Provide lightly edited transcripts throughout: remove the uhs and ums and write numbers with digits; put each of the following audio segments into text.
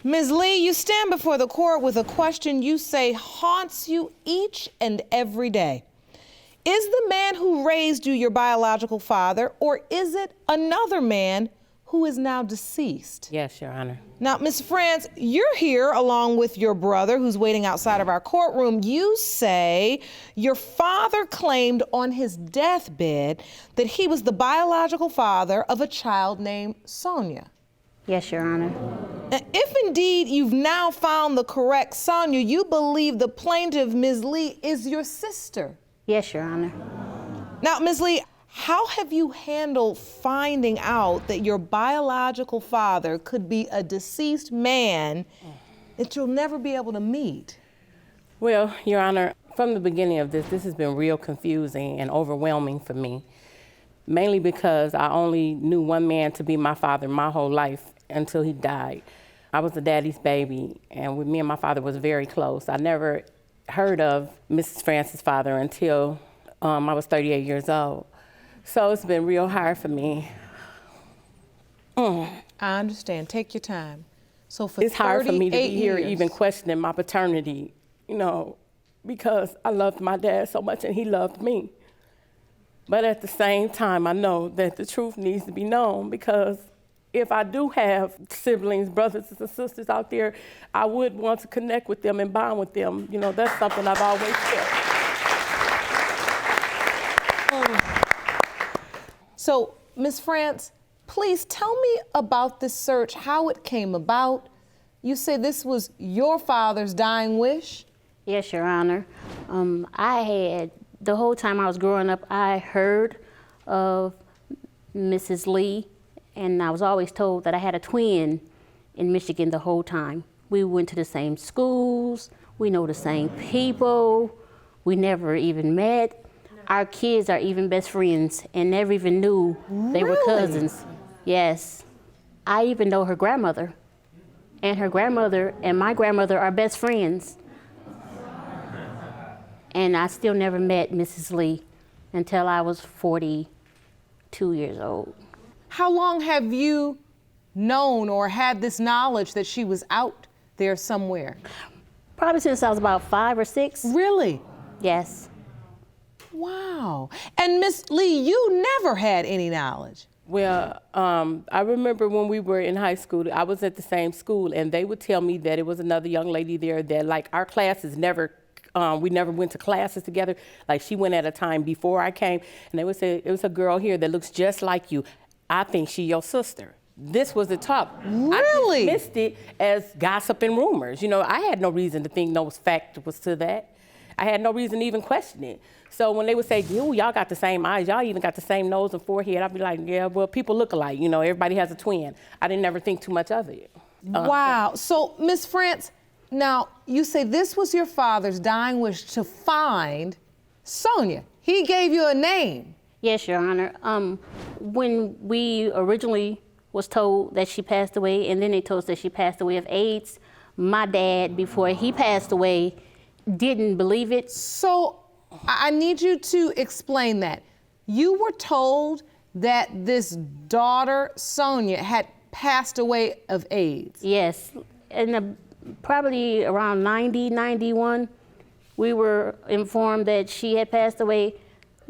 Ms. Lee, you stand before the court with a question you say haunts you each and every day. Is the man who raised you your biological father, or is it another man who is now deceased? Yes, Your Honor. Now, Ms. France, you're here along with your brother who's waiting outside of our courtroom. You say your father claimed on his deathbed that he was the biological father of a child named Sonia. Yes, Your Honor. If indeed you've now found the correct Sonia, you believe the plaintiff, Ms. Lee, is your sister. Yes, Your Honor. Now, Ms. Lee, how have you handled finding out that your biological father could be a deceased man that you'll never be able to meet? Well, Your Honor, from the beginning of this has been real confusing and overwhelming for me, mainly because I only knew one man to be my father my whole life until he died. I was a daddy's baby, and me and my father was very close. I never heard of Mrs. France's father until I was 38 years old. So it's been real hard for me. I understand. Take your time. So for it's hard for me to be here years, even questioning my paternity, you know, because I loved my dad so much and he loved me. But at the same time, I know that the truth needs to be known, because if I do have siblings, brothers and sisters out there, I would want to connect with them and bond with them. You know, that's something I've always felt. So, Ms. France, please tell me about this search, how it came about. You say this was your father's dying wish? Yes, Your Honor. The whole time I was growing up, I heard of Mrs. Lee, and I was always told that I had a twin in Michigan the whole time. We went to the same schools, we know the same people, we never even met. Our kids are even best friends and never even knew they were cousins. Yes. I even know her grandmother, and her grandmother and my grandmother are best friends. And I still never met Mrs. Lee until I was 42 years old. How long have you known or had this knowledge that she was out there somewhere? Probably since I was about 5 or 6. Really? Yes. Wow. And Miss Lee, you never had any knowledge? Well, I remember when we were in high school, I was at the same school, and they would tell me that it was another young lady there that, like, our classes never, we never went to classes together. Like, she went at a time before I came, and they would say, it was a girl here that looks just like you. I think she your sister. This was the talk. Really? I dismissed it as gossip and rumors. You know, I had no reason to think no fact was to that. I had no reason to even question it. So when they would say, y'all got the same eyes, y'all even got the same nose and forehead, I'd be like, yeah, well, people look alike. You know, everybody has a twin. I didn't ever think too much of it. Wow. So, Miss France, now you say this was your father's dying wish to find Sonia. He gave you a name. Yes, Your Honor. When we originally was told that she passed away, and then they told us that she passed away of AIDS, my dad, before he passed away, didn't believe it. So I need you to explain that. You were told that this daughter, Sonia, had passed away of AIDS. Yes, and probably around 90, 91, we were informed that she had passed away,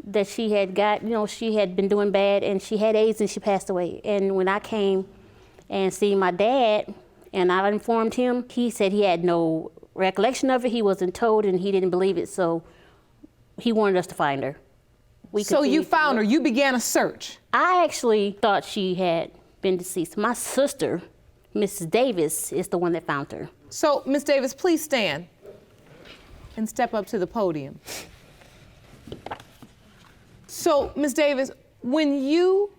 that she had got, you know, she had been doing bad and she had AIDS and she passed away. And when I came and see my dad and I informed him, he said he had no recollection of it, he wasn't told, and he didn't believe it, so he wanted us to find her. So you found her, you began a search. I actually thought she had been deceased. My sister, Mrs. Davis, is the one that found her. So, Miss Davis, please stand and step up to the podium. So, Ms. Davis, when you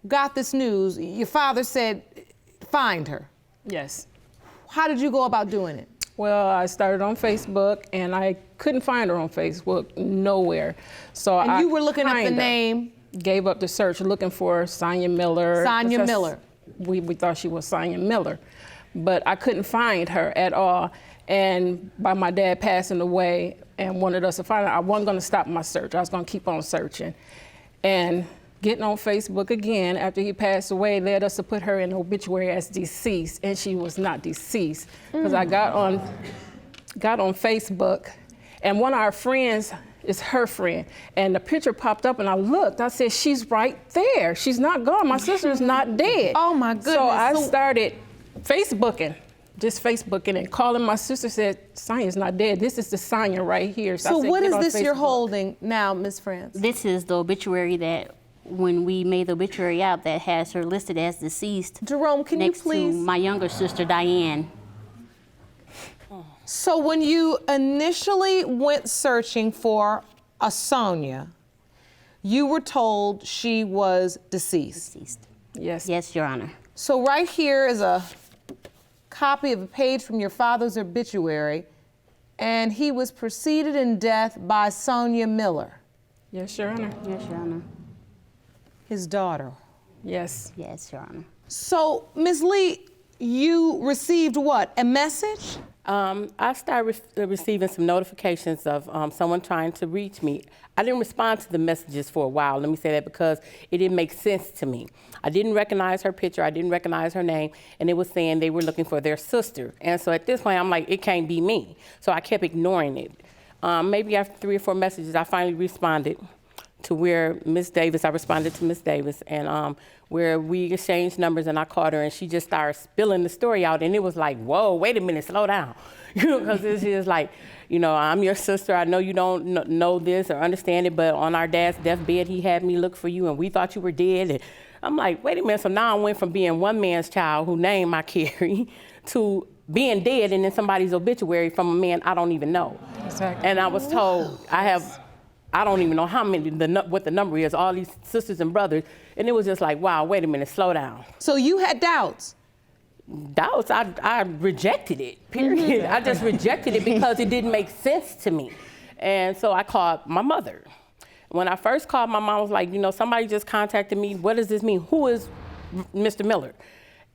got this news, your father said, find her. Yes. How did you go about doing it? Well, I started on Facebook, and I couldn't find her on Facebook, nowhere. So and you were looking up the kinda name? Gave up the search, looking for Sonia Miller. Sonia Miller. We thought she was Sonia Miller, but I couldn't find her at all. And by my dad passing away and wanted us to find her, I wasn't gonna stop my search. I was gonna keep on searching. And getting on Facebook again after he passed away led us to put her in the obituary as deceased, and she was not deceased. Because I got on Facebook, and one of our friends is her friend, and the picture popped up, and I looked. I said, she's right there. She's not gone. My sister's not dead. Oh my goodness. So I started Facebooking, and calling my sister, said, Sonia's not dead. This is the Sonia right here. So I said, what "Get is on this you're Facebook." holding now, Miss France? This is the obituary that when we made the obituary out that has her listed as deceased. Jerome, can you next please? to my younger sister, Diane. So when you initially went searching for a Sonia, you were told she was deceased. Deceased. Yes. Yes, Your Honor. So right here is a copy of a page from your father's obituary, and he was preceded in death by Sonia Miller, Yes, Your Honor. Yes, Your Honor. his daughter. Yes. Yes, Your Honor. So, Ms. Lee, you received what, a message? I started receiving some notifications of someone trying to reach me. I didn't respond to the messages for a while, let me say that, because it didn't make sense to me. I didn't recognize her picture, I didn't recognize her name, and it was saying they were looking for their sister. And so at this point, I'm like, it can't be me. So I kept ignoring it. Maybe after 3 or 4 messages, I finally responded to where Miss Davis, I responded to Miss Davis, and where we exchanged numbers, and I called her, and she just started spilling the story out, and it was like, whoa, wait a minute, slow down. You know, because it's just like, you know, I'm your sister, I know you don't know this or understand it, but on our dad's deathbed, he had me look for you, and we thought you were dead. And I'm like, wait a minute, so now I went from being one man's child, who name I carry, to being dead and in somebody's obituary from a man I don't even know. Exactly. And I was told I don't even know how many, what the number is, all these sisters and brothers. And it was just like, wow, wait a minute, slow down. So you had doubts? Doubts, I rejected it, period. I just rejected it because it didn't make sense to me. And so I called my mother. When I first called, my mom was like, you know, somebody just contacted me. What does this mean? Who is Mr. Miller?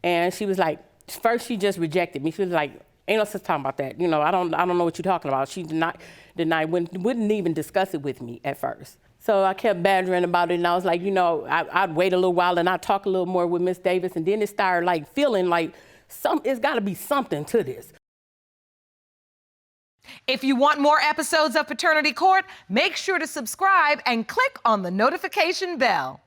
And she was like, first she just rejected me. She was like, ain't no sense talking about that. You know, I don't know what you're talking about. She wouldn't even discuss it with me at first. So I kept badgering about it, and I was like, you know, I'd wait a little while and I'd talk a little more with Miss Davis, and then it started like feeling like it's gotta be something to this. If you want more episodes of Paternity Court, make sure to subscribe and click on the notification bell.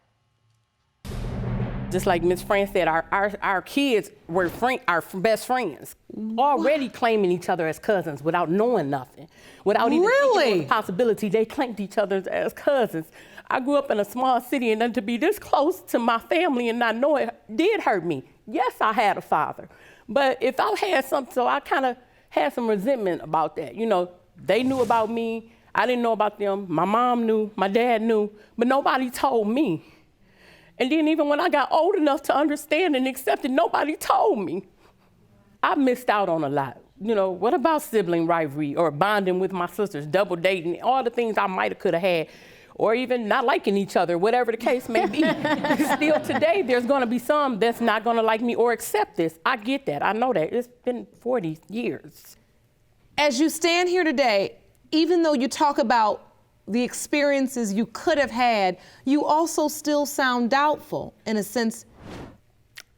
Just like Miss Fran said, our kids were our best friends, already claiming each other as cousins without knowing nothing, without even thinking of the possibility. They claimed each other as cousins. I grew up in a small city, and then to be this close to my family and not know it did hurt me. Yes, I had a father, but if I had something, so I kind of had some resentment about that. You know, they knew about me, I didn't know about them. My mom knew, my dad knew, but nobody told me. And then even when I got old enough to understand and accept it, nobody told me. I missed out on a lot. You know, what about sibling rivalry or bonding with my sisters, double dating, all the things I might have could have had, or even not liking each other, whatever the case may be. Still today, there's gonna be some that's not gonna like me or accept this. I get that, I know that. It's been 40 years. As you stand here today, even though you talk about the experiences you could have had, you also still sound doubtful, in a sense.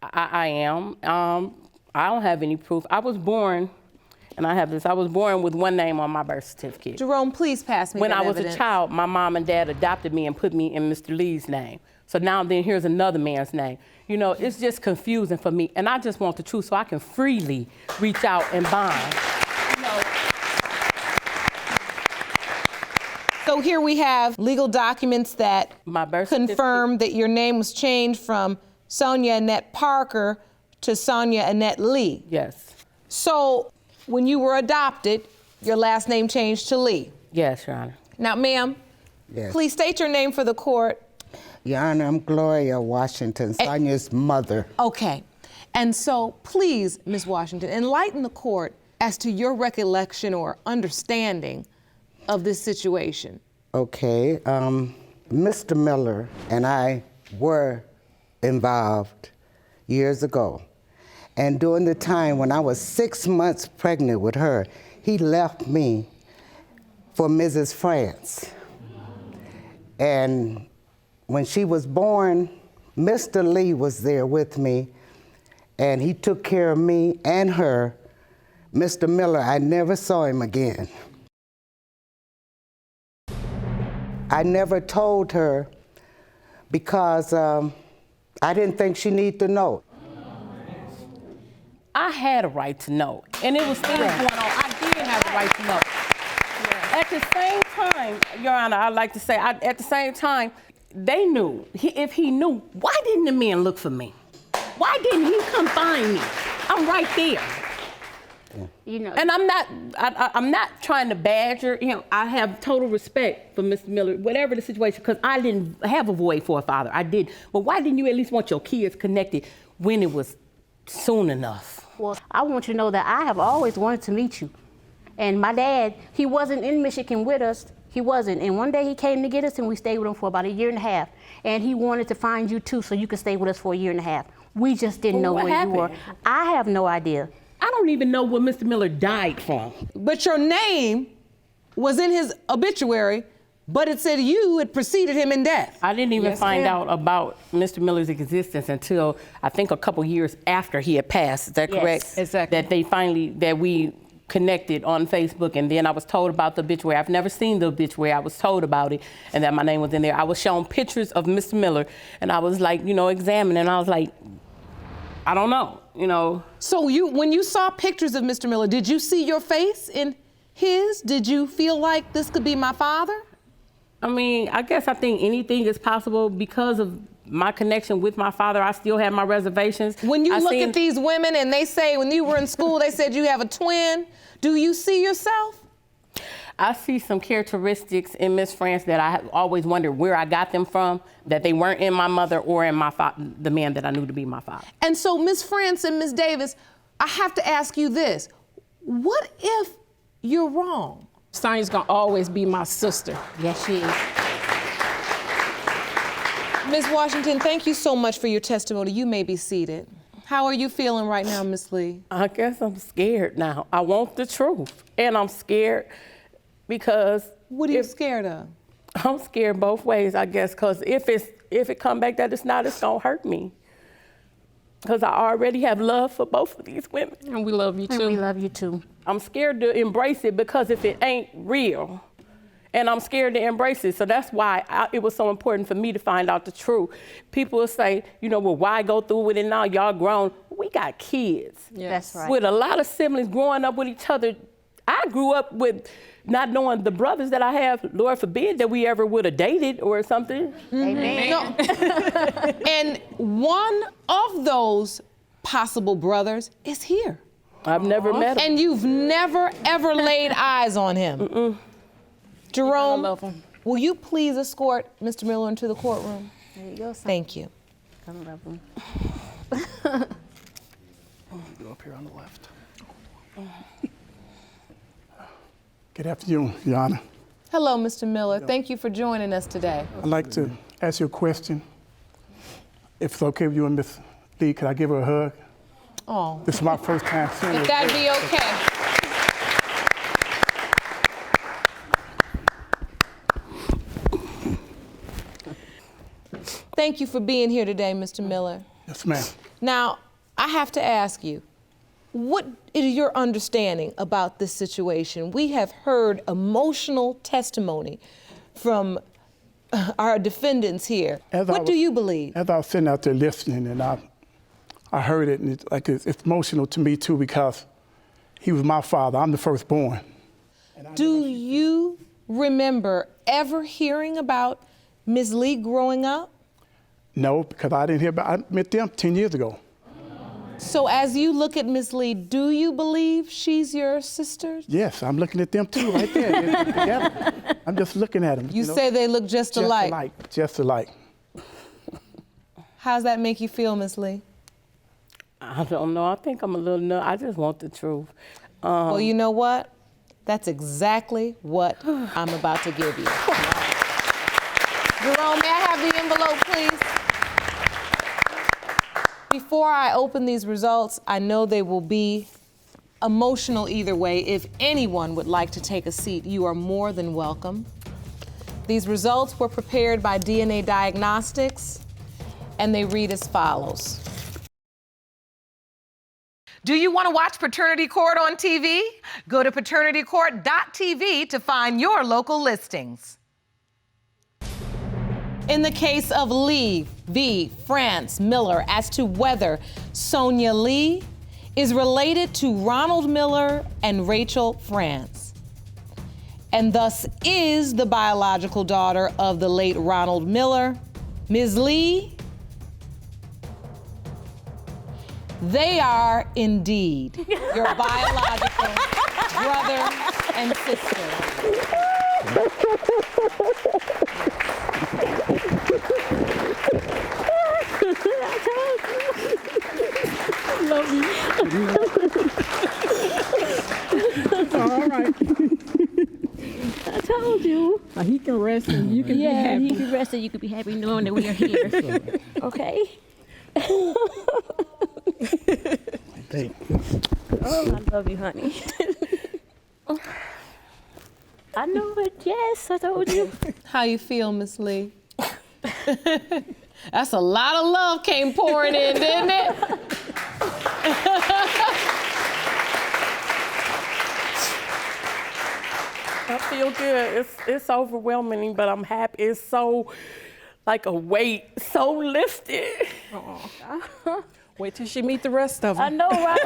I am. I don't have any proof. I was born, and I have this, I was born with one name on my birth certificate. Jerome, please pass me When that I was evidence. a child, my mom and dad adopted me and put me in Mr. Lee's name. So now then here's another man's name. You know, it's just confusing for me, and I just want the truth so I can freely reach out and bond. You know, So here we have legal documents that my birth confirm that your name was changed from Sonia Annette Parker to Sonia Annette Lee. Yes. So when you were adopted, your last name changed to Lee. Yes, Your Honor. Now, ma'am, Yes. please state your name for the court. Your Honor, I'm Gloria Washington, Sonia's mother. Okay. And so please, Ms. Washington, enlighten the court as to your recollection or understanding of this situation. Okay, Mr. Miller and I were involved years ago. And during the time when I was 6 months pregnant with her, he left me for Mrs. France. And when she was born, Mr. Lee was there with me, and he took care of me and her. Mr. Miller, I never saw him again. I never told her because I didn't think she needed to know. I had a right to know, and it was things going on. I did have a right to know. At the same time, Your Honor, I'd like to say, at the same time, they knew. If he knew, why didn't the man look for me? Why didn't he come find me? I'm right there. You know, And I'm not trying to badger him. I have total respect for Mr. Miller, whatever the situation, because I didn't have a void for a father. I did. But why didn't you at least want your kids connected when it was soon enough? well, I want you to know that I have always wanted to meet you. And my dad, he wasn't in Michigan with us. He wasn't. And one day he came to get us, and we stayed with him for about 1.5 years. And he wanted to find you too, so you could stay with us for 1.5 years. We just didn't know Well, what where you were. happened? I have no idea. I don't even know what Mr. Miller died from. But your name was in his obituary, but it said you had preceded him in death. I didn't even find out about Mr. Miller's existence until I think a couple years after he had passed. Is that Yes. correct? Exactly. That we connected on Facebook, and then I was told about the obituary. I've never seen the obituary. I was told about it, and that my name was in there. I was shown pictures of Mr. Miller, and I was like, examining. I was like, I don't know, So when you saw pictures of Mr. Miller, did you see your face in his? Did you feel like this could be my father? I mean, I guess I think anything is possible because of my connection with my father. I still have my reservations. When you I look seen- at these women and they say when you were in school, they said you have a twin, do you see yourself? I see some characteristics in Miss France that I have always wondered where I got them from, that they weren't in my mother or in the man that I knew to be my father. And so, Miss France and Miss Davis, I have to ask you this. What if you're wrong? Sonya's gonna always be my sister. Yes, she is. Ms. Washington, thank you so much for your testimony. You may be seated. How are you feeling right now, Miss Lee? I guess I'm scared now. I want the truth, and I'm scared because What are you scared of? I'm scared both ways, I guess, because if it come back that it's not, it's gonna hurt me. Because I already have love for both of these women. And we love you And too. we love you too. I'm scared to embrace it because if it ain't real, and I'm scared to embrace it. So that's why it was so important for me to find out the truth. People will say, well, why go through with it now? Y'all grown. We got kids. That's right. With a lot of siblings growing up with each other. I grew up with not knowing the brothers that I have. Lord forbid that we ever would have dated or something. Amen. No. And one of those possible brothers is here. I've never met him. And you've never, ever laid eyes on him. Jerome, I love him. will you please escort Mr. Miller into the courtroom? There you go, son. Thank you. I love him. Go up here on the left. Good afternoon, Your Honor. Hello, Mr. Miller. Thank you for joining us today. I'd like to ask you a question. If it's okay with you and Miss Lee, could I give her a hug? Oh, This is my first time seeing her. if that'd be okay. Thank you for being here today, Mr. Miller. Yes, ma'am. Now, I have to ask you, what is your understanding about this situation? We have heard emotional testimony from our defendants here. What do you believe? As I was sitting out there listening, and I heard it, and it's emotional to me too because he was my father. I'm the firstborn. Do you remember ever hearing about Ms. Lee growing up? No, because I didn't hear about. I met them 10 years ago. So as you look at Ms. Lee, do you believe she's your sister? Yes, I'm looking at them too, right there. They're together. I'm just looking at them. You know, say they look just alike. Just alike. How's that make you feel, Ms. Lee? I don't know. I think I'm a little nuts. I just want the truth. Well, you know what? That's exactly what I'm about to give you. Jerome, may I have the envelope, please? Before I open these results, I know they will be emotional either way. If anyone would like to take a seat, you are more than welcome. These results were prepared by DNA Diagnostics, and they read as follows. Do you want to watch Paternity Court on TV? Go to paternitycourt.tv to find your local listings. In the case of Lee v. France Miller, as to whether Sonia Lee is related to Ronald Miller and Rachel France, and thus is the biological daughter of the late Ronald Miller, Ms. Lee, they are indeed your biological brother and sister. Love you. All right. I told you. He can rest and you can be Yeah, happy. you can rest and you can be happy knowing that we are here. Okay? Thank you. Oh, I love you, honey. I know it. Yes, I told you. How you feel, Miss Lee? That's a lot of love came pouring in, didn't it? I feel good. It's overwhelming, but I'm happy. It's so like a weight, so lifted. Wait till she meet the rest of I them. know, right?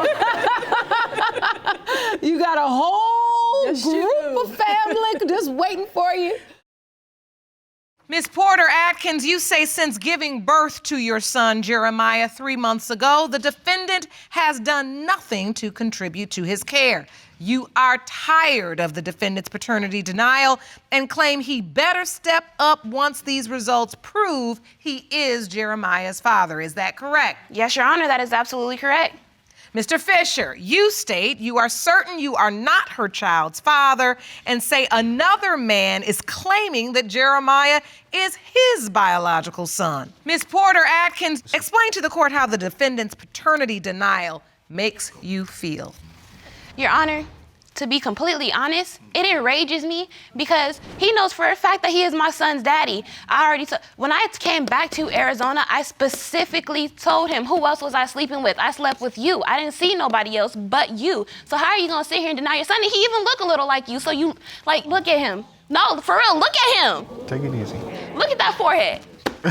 You got a whole Yes, you group do. of family just waiting for you. Miss Porter-Atkins, you say since giving birth to your son, Jeremiah, 3 months ago, the defendant has done nothing to contribute to his care. You are tired of the defendant's paternity denial and claim he better step up once these results prove he is Jeremiah's father. Is that correct? Yes, Your Honor, that is absolutely correct. Mr. Fisher, you state you are certain you are not her child's father and say another man is claiming that Jeremiah is his biological son. Ms. Porter-Atkins, explain to the court how the defendant's paternity denial makes you feel. Your Honor, to be completely honest, it enrages me because he knows for a fact that he is my son's daddy. When I came back to Arizona, I specifically told him, who else was I sleeping with? I slept with you. I didn't see nobody else but you. So how are you gonna sit here and deny your son? And he even look a little like you, so you, look at him. No, for real, look at him. Take it easy. Look at that forehead.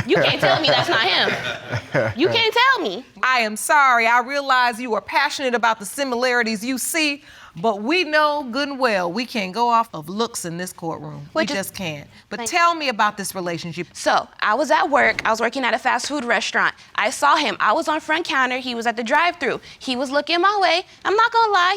You can't tell me that's not him. You can't tell me. I am sorry. I realize you are passionate about the similarities you see, but we know good and well we can't go off of looks in this courtroom. We just can't. But tell me about this relationship. So I was at work. I was working at a fast food restaurant. I saw him. I was on front counter. He was at the drive-thru. He was looking my way. I'm not gonna lie.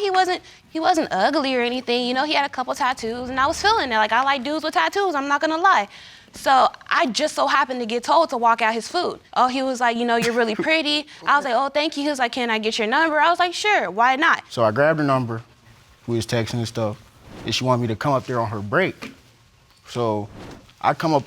He wasn't ugly or anything. You know, he had a couple tattoos, and I was feeling it. Like, I like dudes with tattoos. I'm not gonna lie. So I just so happened to get told to walk out his food. Oh, he was like, you know, you're really pretty. I was like, oh, thank you. He was like, can I get your number? I was like, sure, why not? So I grabbed her number. We was texting and stuff. And she wanted me to come up there on her break. So I come in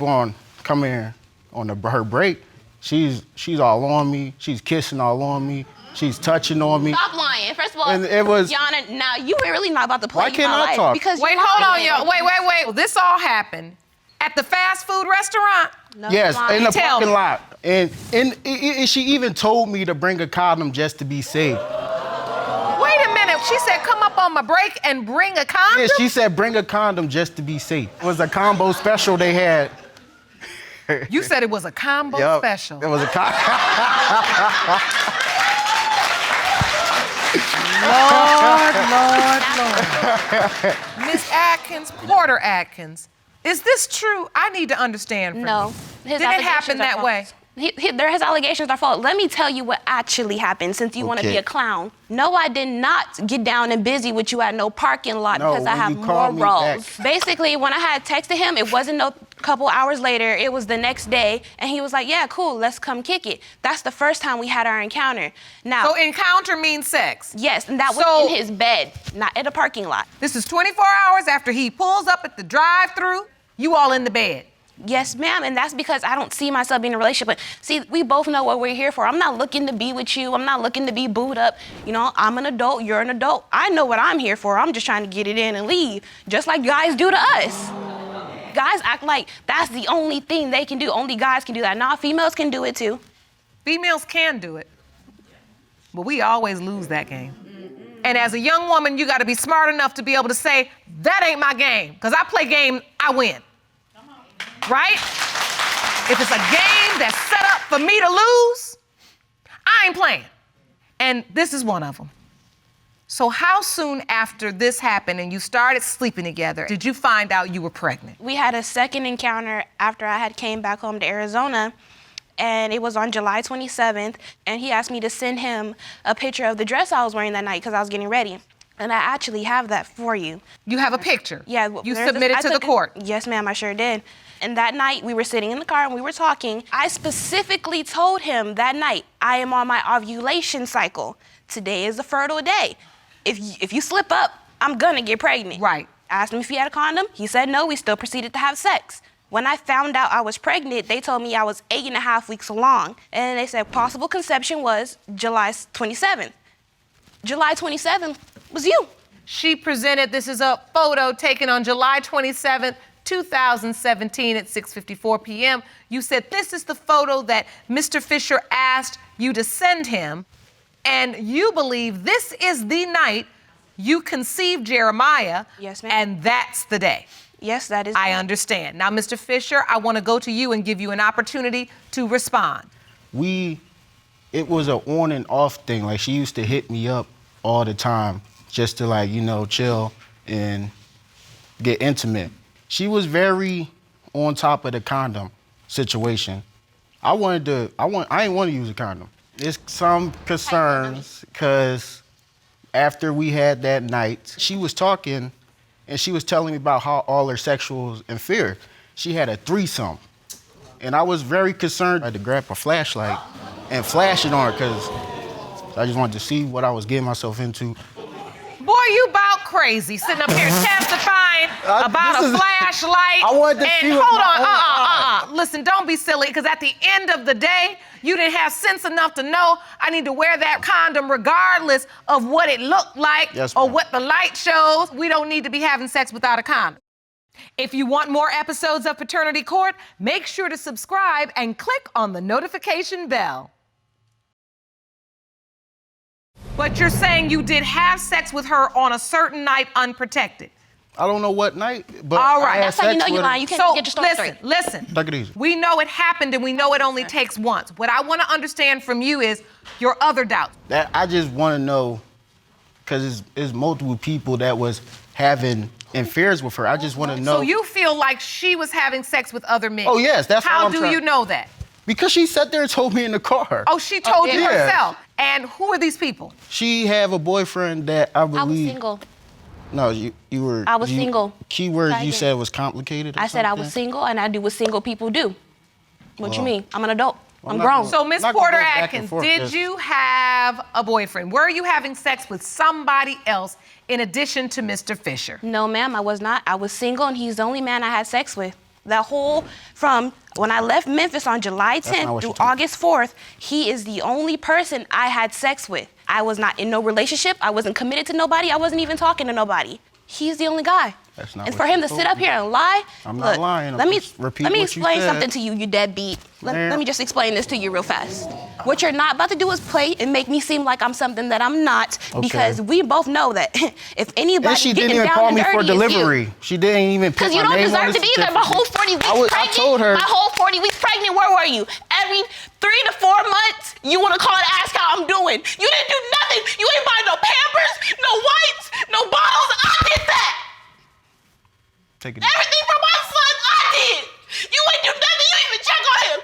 on her break. She's all on me. She's kissing all on me. She's touching on me. Stop lying. First of all, And it was- Yana, now you really not about to play Why can't my I life talk? because Wait, hold on, y'all. Wait. This all happened at the fast food restaurant? No, Yes, lying. in the Tell parking me. lot. And she even told me to bring a condom just to be safe. Wait a minute. She said, come up on my break and bring a condom? Yeah, she said bring a condom just to be safe. It was a combo special they had. You said it was a combo Yup, special. It was a condom. Lord. Miss Atkins, Porter-Atkins, is this true? I need to understand from No. you. His Did it happen allegations are that way? false. His allegations are false. Let me tell you what actually happened since you want to Okay. be a clown. No, I did not get down and busy with you at no parking lot No, because I when have you more called me roles. back. Basically, when I had texted him, it wasn't no couple hours later. It was the next day. And he was like, yeah, cool, let's come kick it. That's the first time we had our encounter. Now, So encounter means sex. yes, and that So- was in his bed, not at a parking lot. This is 24 hours after he pulls up at the drive-thru. You all in the bed. Yes, ma'am, and that's because I don't see myself being in a relationship. But see, we both know what we're here for. I'm not looking to be with you. I'm not looking to be booed up. You know, I'm an adult, you're an adult. I know what I'm here for. I'm just trying to get it in and leave, just like guys do to us. Guys act like that's the only thing they can do. Only guys can do that. Nah, females can do it too. Females can do it, but we always lose that game. And as a young woman, you got to be smart enough to be able to say, that ain't my game, because I play game, I win. Right? If it's a game that's set up for me to lose, I ain't playing. And this is one of them. So how soon after this happened and you started sleeping together did you find out you were pregnant? We had a second encounter after I had came back home to Arizona, and it was on July 27th, and he asked me to send him a picture of the dress I was wearing that night because I was getting ready. And I actually have that for you. You have a picture? Yeah. You submitted to the court? Yes, ma'am, I sure did. And that night, we were sitting in the car and we were talking. I specifically told him that night, I am on my ovulation cycle. Today is a fertile day. If you slip up, I'm gonna get pregnant. Right. I asked him if he had a condom. He said no. We still proceeded to have sex. When I found out I was pregnant, they told me I was 8.5 weeks along. And they said possible conception was July 27th. July 27th was you. She presented, this is a photo taken on July 27th, 2017 at 6:54 p.m. You said this is the photo that Mr. Fisher asked you to send him, and you believe this is the night you conceived Jeremiah. Yes, ma'am. And that's the day. Yes, that is. I understand. Now, Mr. Fisher, I want to go to you and give you an opportunity to respond. It was an on and off thing. Like, she used to hit me up all the time just to, like, you know, chill and get intimate. She was very on top of the condom situation. I didn't want to use a condom. There's some concerns because after we had that night, she was talking and she was telling me about how all her sexuals inferior. She had a threesome. And I was very concerned. I had to grab a flashlight and flash it on her because I just wanted to see what I was getting myself into. Boy, you about crazy, sitting up here testifying about a flashlight. I wanted to see what hold on, Listen, don't be silly, because at the end of the day, you didn't have sense enough to know I need to wear that condom regardless of what it looked like or what the light shows. We don't need to be having sex without a condom. If you want more episodes of Paternity Court, make sure to subscribe and click on the notification bell. But you're saying you did have sex with her on a certain night unprotected. I don't know what night, but all right. That's how you know you're lying. You can't get your story straight. Listen. Take it easy. We know it happened and we know it only takes once. What I want to understand from you is your other doubts. That I just want to know, because it's multiple people that was having affairs with her. I just want to know. So you feel like she was having sex with other men? Oh, yes. That's how do you know that? Because she sat there and told me in the car. Oh, she told you yeah. herself. And who are these people? She have a boyfriend that I believe. I was single. No, you were. I was single. Keyword you said was complicated. I said I was single and I do what single people do. What you mean? I'm an adult. I'm grown. So, Miss Porter-Atkins, did you have a boyfriend? Were you having sex with somebody else in addition to Mr. Fisher? No, ma'am, I was not. I was single and he's the only man I had sex with. From when I left Memphis on July 10th through August 4th, he is the only person I had sex with. I was not in no relationship. I wasn't committed to nobody. I wasn't even talking to nobody. He's the only guy. That's not and for him to sit up here and lie, I'm not lying. Let me explain something to you, you deadbeat. Let me just explain this to you real fast. What you're not about to do is play and make me seem like I'm something that I'm not, because we both know that if anybody and she getting didn't even down call and me for dirty, delivery. She didn't even put my name on the certificate. Because you don't deserve to be there. My whole 40 weeks pregnant. I told her. My whole 40 weeks pregnant. Where were you? Every 3 to 4 months, you want to call and ask how I'm doing. You didn't do nothing. You ain't buy no Pampers, no wipes, no bottles. I did that. Everything for my son, I did. You ain't do nothing. You even check on him.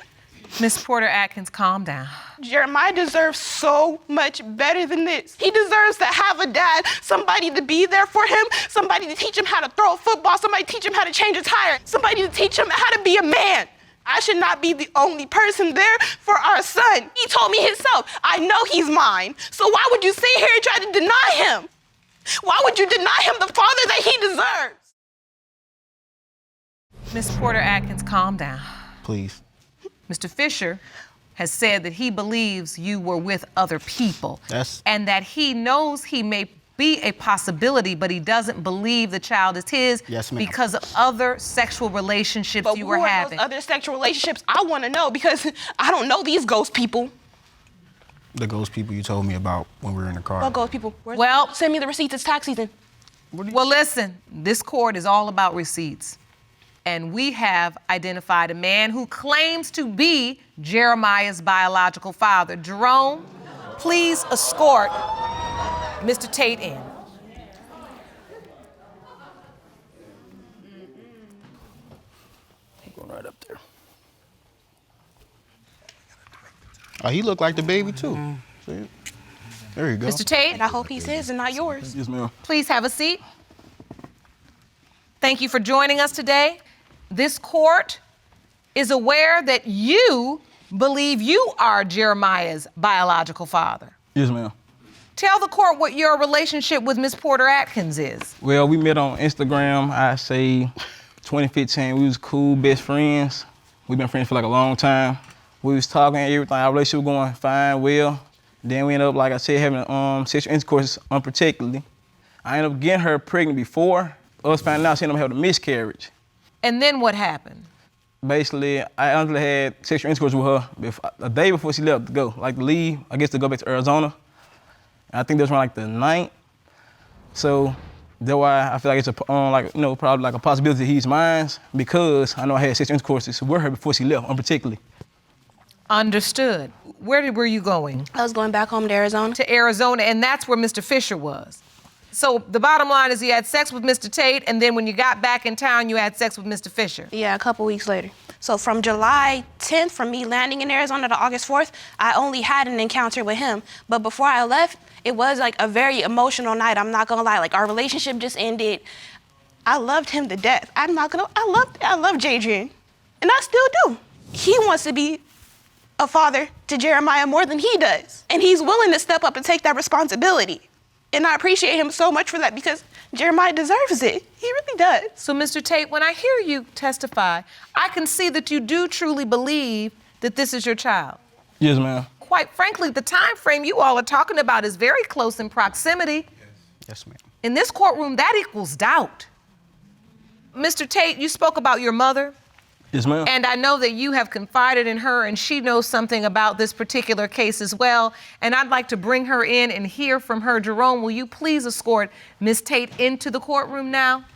Miss Porter-Atkins, calm down. Jeremiah deserves so much better than this. He deserves to have a dad, somebody to be there for him, somebody to teach him how to throw a football, somebody to teach him how to change a tire, somebody to teach him how to be a man. I should not be the only person there for our son. He told me himself, I know he's mine. So why would you sit here and try to deny him? Why would you deny him the father that he deserves? Miss Porter-Atkins, calm down. Please. Mr. Fisher has said that he believes you were with other people. And that he knows he may be a possibility, but he doesn't believe the child is his Yes, ma'am. because of other sexual relationships But you who were are having. those other sexual relationships? I want to know because I don't know these ghost people. The ghost people you told me about when we were in the car. What ghost people? Well- send me the receipts. It's tax season. Well, listen, this court is all about receipts. And we have identified a man who claims to be Jeremiah's biological father. Jerome, please escort Mr. Tate in. Going right up there. Oh, he looked like the baby too. See? There you go. Mr. Tate, And I hope he's his and not yours. Yes, ma'am. please have a seat. Thank you for joining us today. This court is aware that you believe you are Jeremiah's biological father. Yes, ma'am. Tell the court what your relationship with Miss Porter-Atkins is. Well, we met on Instagram, I say 2015. We was cool, best friends. We've been friends for like a long time. We was talking and everything. Our relationship was going fine, well. Then we ended up, like I said, having sexual intercourse unprotectedly. I ended up getting her pregnant before us finding out she ended up having a miscarriage. And then what happened? Basically, I honestly had sexual intercourse with her a day before she left to go, like to leave, I guess to go back to Arizona. And I think that was around like the 9th. So that's why I feel like it's probably like a possibility he's mine because I know I had sexual intercourse with her before she left unprotectedly. Understood. Where were you going? I was going back home to Arizona. To Arizona, and that's where Mr. Fisher was. So the bottom line is you had sex with Mr. Tate, and then when you got back in town, you had sex with Mr. Fisher. Yeah, a couple weeks later. So from July 10th, from me landing in Arizona to August 4th, I only had an encounter with him. But before I left, it was like a very emotional night. I'm not gonna lie, like our relationship just ended. I loved him to death. I love Jadrian, and I still do. He wants to be a father to Jeremiah more than he does. And he's willing to step up and take that responsibility. And I appreciate him so much for that because Jeremiah deserves it. He really does. So, Mr. Tate, when I hear you testify, I can see that you do truly believe that this is your child. Yes, ma'am. Quite frankly, the time frame you all are talking about is very close in proximity. Yes, ma'am. In this courtroom, that equals doubt. Mr. Tate, you spoke about your mother. Yes, ma'am. And I know that you have confided in her and she knows something about this particular case as well. And I'd like to bring her in and hear from her. Jerome, will you please escort Ms. Tate into the courtroom now?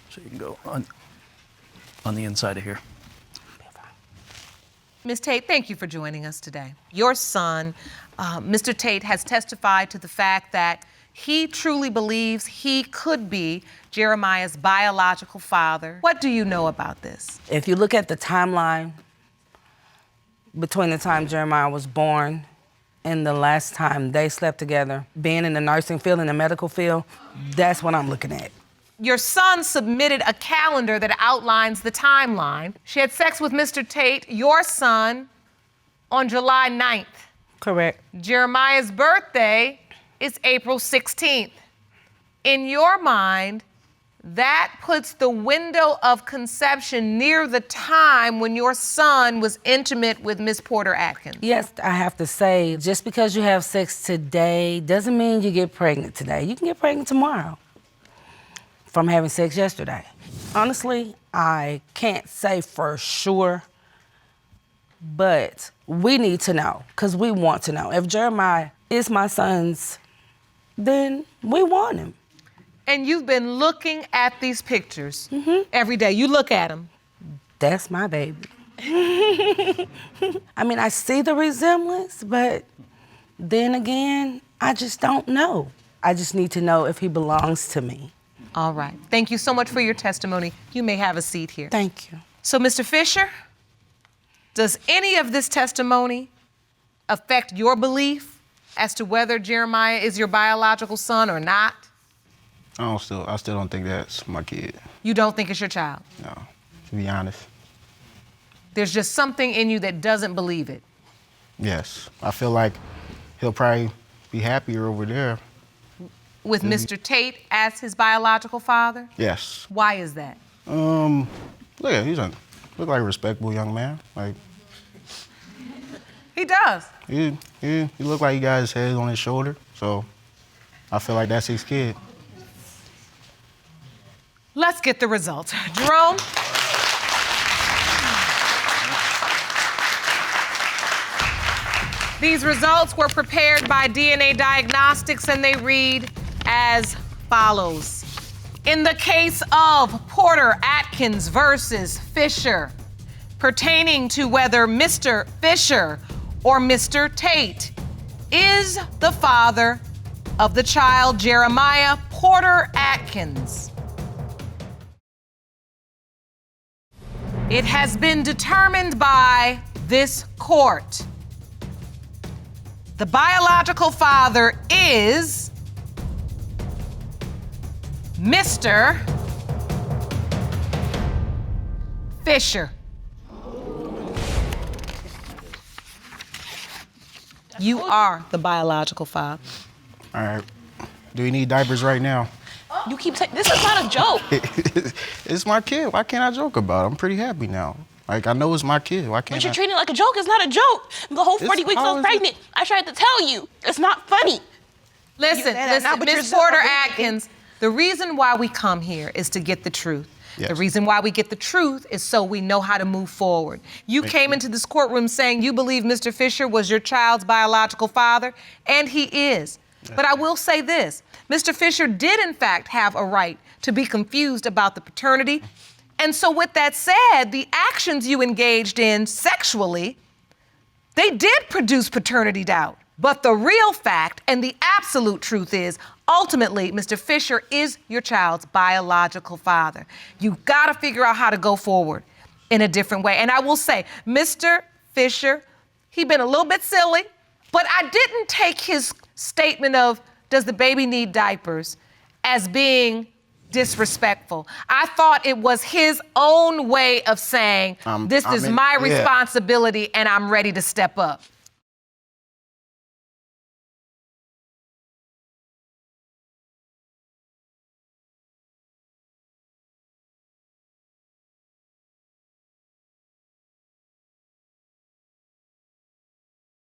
So you can go on the inside of here. Ms. Tate, thank you for joining us today. Your son, Mr. Tate, has testified to the fact that he truly believes he could be Jeremiah's biological father. What do you know about this? If you look at the timeline between the time Jeremiah was born and the last time they slept together, being in the nursing field, in the medical field, that's what I'm looking at. Your son submitted a calendar that outlines the timeline. She had sex with Mr. Tate, your son, on July 9th. Correct. Jeremiah's birthday is April 16th. In your mind, that puts the window of conception near the time when your son was intimate with Miss Porter-Atkins. Yes, I have to say, just because you have sex today doesn't mean you get pregnant today. You can get pregnant tomorrow from having sex yesterday. Honestly, I can't say for sure, but we need to know, because we want to know. If Jeremiah is my son's, then we want him. And you've been looking at these pictures every day. You look at them. That's my baby. I mean, I see the resemblance, but then again, I just don't know. I just need to know if he belongs to me. All right. Thank you so much for your testimony. You may have a seat here. Thank you. So, Mr. Fisher, does any of this testimony affect your belief as to whether Jeremiah is your biological son or not? I still don't think that's my kid. You don't think it's your child? No, to be honest. There's just something in you that doesn't believe it. Yes, I feel like he'll probably be happier over there. With Mr. Tate as his biological father? Yes. Why is that? Look at him. Look like a respectable young man. Like He does. He look like he got his head on his shoulder, so I feel like that's his kid. Let's get the results. Jerome? These results were prepared by DNA Diagnostics, and they read as follows. In the case of Porter-Atkins versus Fisher, pertaining to whether Mr. Fisher or Mr. Tate is the father of the child Jeremiah Porter-Atkins, it has been determined by this court. The biological father is Mr. Fisher. You are the biological father. All right. Do you need diapers right now? You keep saying, this is not a joke. It's my kid. Why can't I joke about it? I'm pretty happy now. Like, I know it's my kid. Why can't But you're I? treating it like a joke. It's not a joke. The whole 40 weeks I was pregnant, I tried to tell you. It's not funny. Listen, Ms. Porter-Atkins, the reason why we come here is to get the truth. Yes. The reason why we get the truth is so we know how to move forward. You came into this courtroom saying you believe Mr. Fisher was your child's biological father, and he is. But I will say this, Mr. Fisher did in fact have a right to be confused about the paternity. And so with that said, the actions you engaged in sexually, they did produce paternity doubt. But the real fact and the absolute truth is, ultimately, Mr. Fisher is your child's biological father. You've got to figure out how to go forward in a different way. And I will say, Mr. Fisher, he's been a little bit silly, but I didn't take his statement of, does the baby need diapers, as being disrespectful. I thought it was his own way of saying, this is my responsibility and I'm ready to step up.